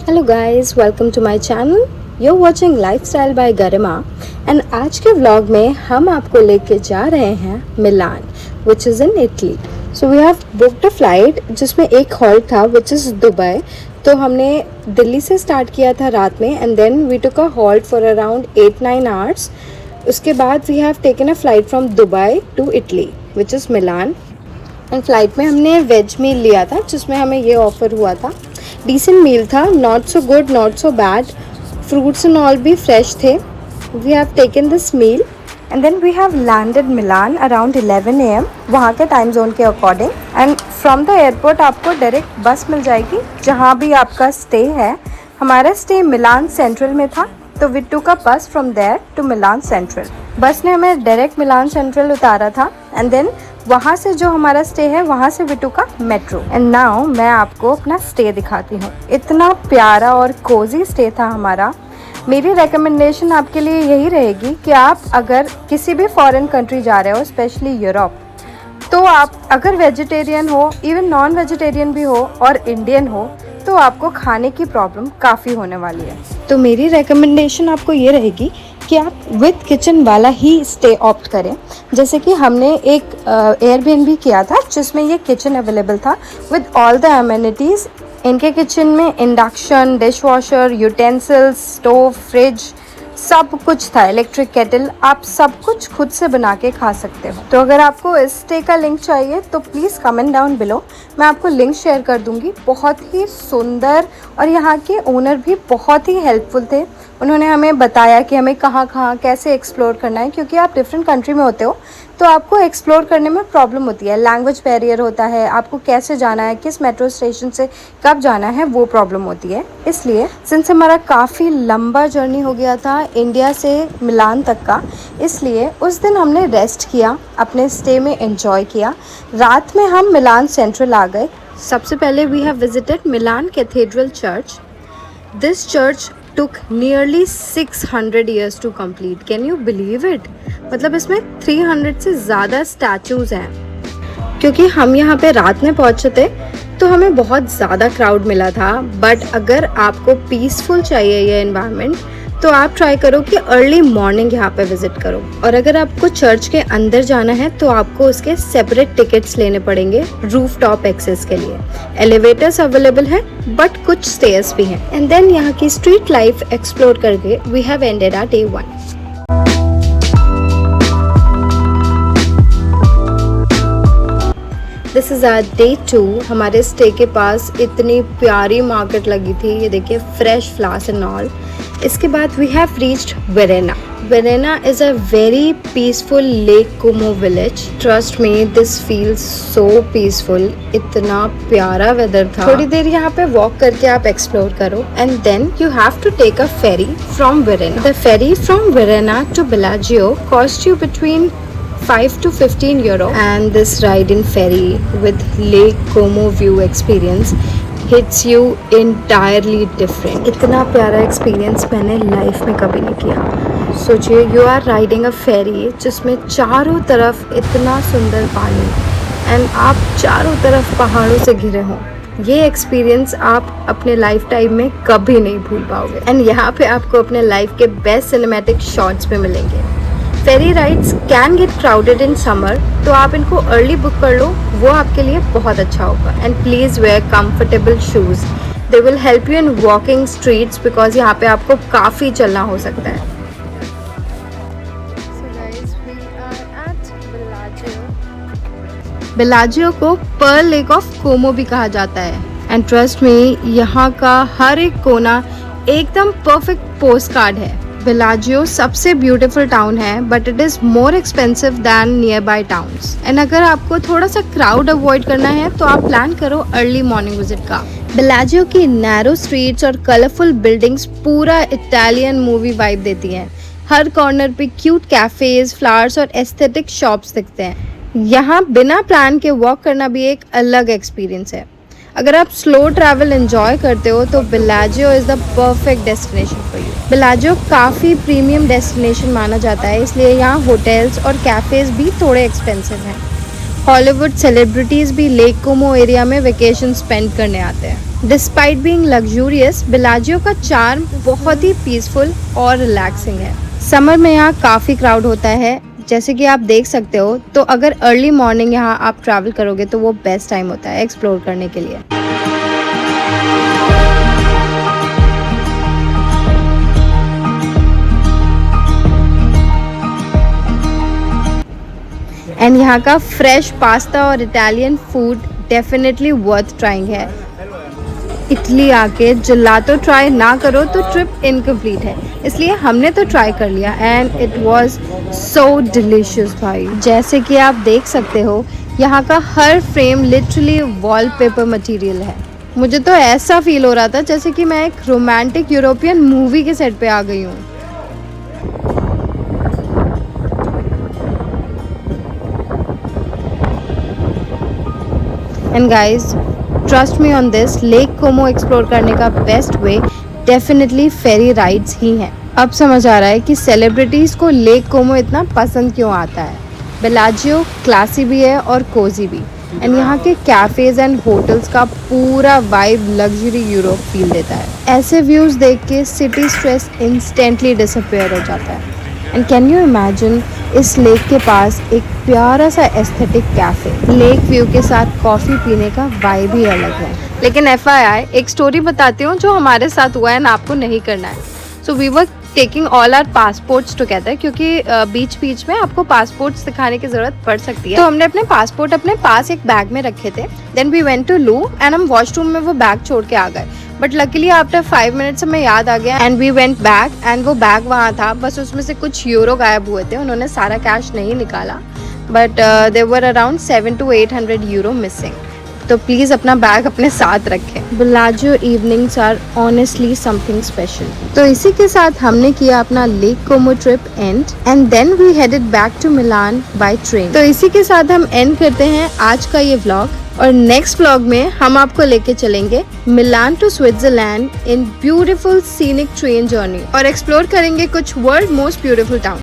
Hello guys, welcome to my channel. You watching lifestyle by Garima and आज के vlog में हम आपको लेके जा रहे हैं Milan which is in Italy. So we have booked a flight जिसमें एक हॉल्ट था विच इज़ दुबई। तो हमने दिल्ली से स्टार्ट किया था रात में and then we took a halt for around 8-9 hours. उसके बाद we have taken a flight from Dubai to Italy which is Milan. And flight में हमने वेज मील लिया था जिसमें हमें ये ऑफ़र हुआ था। डिसेंट मील था, not so good not so bad, fruits and all भी फ्रेश थे। We have taken this meal and then we have landed Milan around 11 AM वहाँ के टाइम जोन के according. And from the airport आपको direct bus मिल जाएगी जहाँ भी आपका स्टे है। हमारा स्टे मिलान सेंट्रल में था तो we took a bus from there to Milan central. Bus ने हमें डायरेक्ट मिलान सेंट्रल उतारा था एंड देन वहाँ से जो हमारा स्टे है वहाँ से we took a metro. And now मैं आपको अपना स्टे दिखाती हूँ। इतना प्यारा और कोजी स्टे था हमारा। मेरी रिकमेंडेशन आपके लिए यही रहेगी कि आप अगर किसी भी फॉरेन कंट्री जा रहे हो, स्पेशली यूरोप, तो आप अगर वेजिटेरियन हो, इवन नॉन वेजिटेरियन भी हो और इंडियन हो, तो आपको खाने की प्रॉब्लम काफ़ी होने वाली है। तो मेरी रिकमेंडेशन आपको ये रहेगी कि आप विद किचन वाला ही स्टे ऑप्ट करें। जैसे कि हमने एक एयरबीएनबी किया था जिसमें ये किचन अवेलेबल था विद ऑल द अमेनिटीज़। इनके किचन में induction, dish washer, utensils, stove, fridge सब कुछ था, इलेक्ट्रिक केटल, आप सब कुछ खुद से बना के खा सकते हो। तो अगर आपको इस स्टे का लिंक चाहिए तो प्लीज़ कमेंट डाउन बिलो, मैं आपको लिंक शेयर कर दूंगी। बहुत ही सुंदर और यहाँ के ओनर भी बहुत ही हेल्पफुल थे। उन्होंने हमें बताया कि हमें कहाँ कहाँ कैसे एक्सप्लोर करना है, क्योंकि आप डिफरेंट कंट्री में होते हो तो आपको एक्सप्लोर करने में प्रॉब्लम होती है। लैंग्वेज बैरियर होता है, आपको कैसे जाना है, किस मेट्रो स्टेशन से कब जाना है, वो प्रॉब्लम होती है। इसलिए सिंस हमारा काफ़ी लंबा जर्नी हो गया था इंडिया से मिलान तक का, इसलिए उस दिन हमने रेस्ट किया, अपने स्टे में एंजॉय किया। रात में हम मिलान सेंट्रल आ गए। सबसे पहले we have visited Milan cathedral church. This church took nearly 600 years to complete. Can you believe it? मतलब इसमें 300 से ज़्यादा स्टैचूज़ हैं। क्योंकि हम यहाँ पे रात में पहुँचे थे तो हमें बहुत ज़्यादा क्राउड मिला था। बट अगर आपको पीसफुल चाहिए ये एनवायरनमेंट तो आप ट्राई करो कि अर्ली मॉर्निंग यहाँ पे विजिट करो। और अगर आपको चर्च के अंदर जाना है तो आपको उसके सेपरेट टिकट्स लेने पड़ेंगे रूफ टॉप एक्सेस के लिए। एलिवेटर्स अवेलेबल है बट कुछ स्टेयर्स भी हैं। एंड देन यहाँ की स्ट्रीट लाइफ एक्सप्लोर करके we have ended our day 1। This is our day 2। हमारे स्टे के पास इतनी प्यारी मार्केट लगी थी, ये देखिए, फ्रेश फ्लावर्स एंड ऑल। इसके बाद we have reached Varenna. Varenna is a very peaceful lake Como village. Trust me, this feels so peaceful. इतना प्यारा वेदर था। थोड़ी देर यहाँ पे वॉक करके आप एक्सप्लोर करो and then you have to take a ferry from Varenna. The ferry from Varenna to Bellagio cost you between 5 to 15 euro, and this ride in ferry with Lake Como view experience hits you entirely different. इतना प्यारा experience मैंने life में कभी नहीं किया। सोचिए, you are riding a फेरी जिसमें चारों तरफ इतना सुंदर पानी एंड आप चारों तरफ पहाड़ों से घिरे हों। ये एक्सपीरियंस आप अपने लाइफ टाइम में कभी नहीं भूल पाओगे। एंड यहाँ पे आपको अपने लाइफ के बेस्ट सिनेमैटिक शॉट्स भी मिलेंगे। Ferry rides can get crowded in summer, तो आप इनको अर्ली बुक कर लो, वो आपके लिए बहुत अच्छा होगा। And please where comfortable shoes, they will help you in walking streets because यहाँ पे आपको काफ़ी चलना हो सकता है। बेलाजियो को पर्ल लेक ऑफ कोमो भी कहा जाता है। एंड ट्रस्ट मी, यहाँ का हर एक कोना एकदम परफेक्ट पोस्ट कार्ड है। बेलाजियो सबसे ब्यूटीफुल टाउन है but it is more expensive than near by towns. And अगर आपको थोड़ा सा क्राउड अवॉइड करना है तो आप प्लान करो अर्ली मॉर्निंग विजिट का। बेलाजियो की नैरो स्ट्रीट्स और कलरफुल बिल्डिंग्स पूरा इटालियन मूवी वाइब देती हैं। हर कॉर्नर पे क्यूट कैफेज, फ्लावर्स और एस्थेटिक शॉप्स दिखते हैं। यहाँ बिना प्लान के वॉक करना भी एक अलग एक्सपीरियंस है। अगर आप स्लो ट्रैवल एंजॉय करते हो तो Bellagio is the perfect destination for you. Bellagio काफ़ी प्रीमियम डेस्टिनेशन माना जाता है, इसलिए यहाँ होटल्स और कैफ़ेज़ भी थोड़े एक्सपेंसिव हैं। हॉलीवुड सेलिब्रिटीज़ भी लेक कोमो एरिया में वेकेशन स्पेंड करने आते हैं। डिस्पाइट बीइंग लग्जूरियस, बेलाजियो का चार्म बहुत ही पीसफुल और रिलैक्सिंग है। समर में यहाँ काफ़ी क्राउड होता है, जैसे कि आप देख सकते हो। तो अगर अर्ली मॉर्निंग यहाँ आप ट्रैवल करोगे तो वो बेस्ट टाइम होता है एक्सप्लोर करने के लिए। एंड यहाँ का फ्रेश पास्ता और Italian food definitely worth trying है। इटली आके जेलातो ट्राई ना करो तो ट्रिप इनकम्प्लीट है, इसलिए हमने तो ट्राई कर लिया and it was so delicious भाई। जैसे कि आप देख सकते हो यहाँ का हर फ्रेम लिटरली वॉलपेपर मटेरियल है। मुझे तो ऐसा फील हो रहा था जैसे कि मैं एक रोमांटिक यूरोपियन मूवी के सेट पे आ गई हूँ। And guys trust me on this, lake Como explore करने का बेस्ट वे डेफिनेटली फेरी राइड्स ही हैं। अब समझ आ रहा है कि सेलिब्रिटीज़ को लेक कोमो इतना पसंद क्यों आता है। बेलाजियो क्लासी भी है और कोजी भी, एंड यहाँ के कैफ़ेज़ एंड होटल्स का पूरा वाइब लग्जरी यूरोप फील देता है। ऐसे व्यूज़ देख के सिटी स्ट्रेस इंस्टेंटली डिसअपेयर हो जाता है। एंड कैन यू इमेजिन, इस लेक के पास एक प्यारा सा एस्थेटिक कैफ़े, लेक व्यू के साथ कॉफ़ी पीने का वाइब ही अलग है। लेकिन FYI एक स्टोरी बताती हूँ जो हमारे साथ हुआ है ना, आपको नहीं करना है। So we were taking all our passports together, क्योंकि बीच बीच में आपको पासपोर्ट्स दिखाने की ज़रूरत पड़ सकती है। तो हमने अपने पासपोर्ट अपने पास एक बैग में रखे थे। देन वी वेंट टू लू एंड हम वॉशरूम में वो बैग छोड़ के आ गए। बट लकीली आफ्टर 5 मिनट्स हमें याद आ गया and we went back and वो बैग वहाँ था, बस उसमें से कुछ यूरो गायब हुए थे। उन्होंने सारा कैश नहीं निकाला, but there were around 700 to 800 euro missing. तो प्लीज़ अपना बैग अपने साथ रखें। Bellagio evenings are honestly something special. तो इसी के साथ हमने किया अपना lake Como trip and then we headed back to Milan by train. तो इसी के साथ हम एंड करते हैं आज का ये व्लॉग, और नेक्स्ट व्लॉग में हम आपको लेके चलेंगे Milan to Switzerland in beautiful scenic train journey और एक्सप्लोर करेंगे कुछ वर्ल्ड मोस्ट ब्यूटीफुल टाउन।